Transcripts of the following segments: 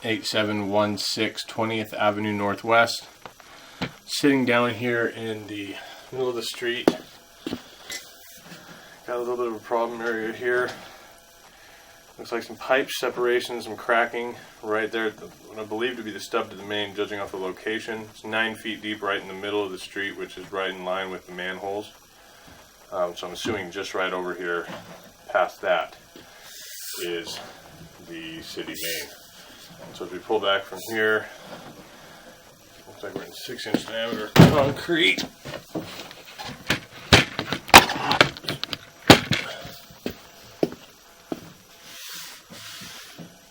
8716 20th Avenue Northwest. Sitting down here in the middle of the street. Got a little bit of a problem area here. Looks like some pipe separation, some cracking right there at what I believe to be the stub to the main, judging off the location. It's 9 feet deep right in the middle of the street, which is right in line with the manholes. So I'm assuming just right over here, past that, is the city main. So as we pull back from here, looks like we're in 6-inch diameter concrete.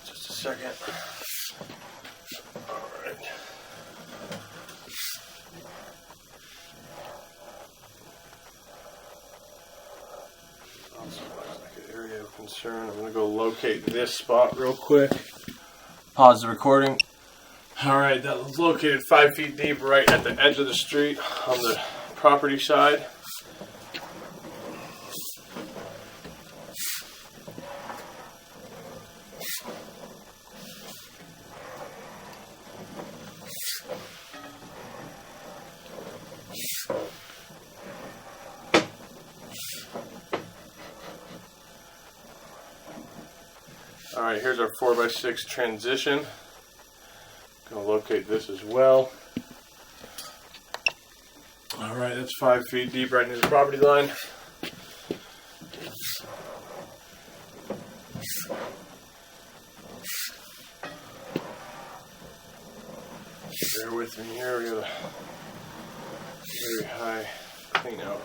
Just a second. All right. Also looks like an area of concern. I'm going to go locate this spot real quick. Pause the recording. Alright, that was located 5 feet deep right at the edge of the street on the property side. Alright, here's our 4x6 transition. Gonna locate this as well. Alright, that's 5 feet deep right into the property line. Bear with me here, we got a very high clean out.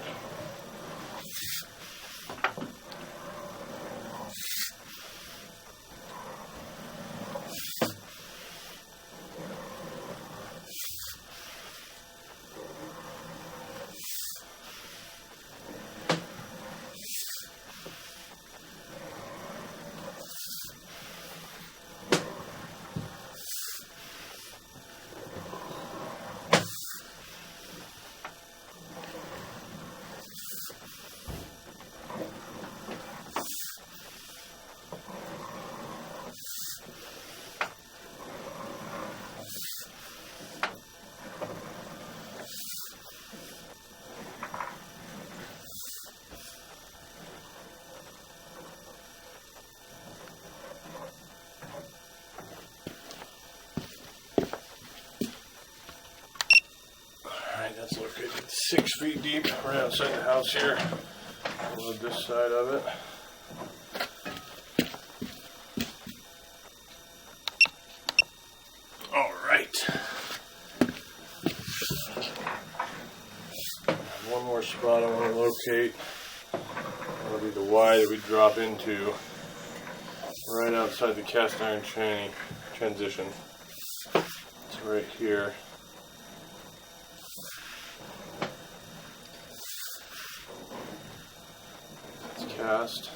That's located 6 feet deep right outside the house here. Load this side of it. Alright. One more spot I want to locate. That'll be the Y that we drop into right outside the cast iron transition. It's right here. Cast.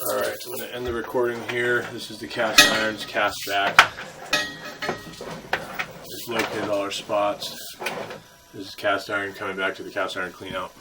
Alright, I'm going to end the recording here. This is the cast irons cast back. Just located all our spots. This is cast iron coming back to the cast iron clean out.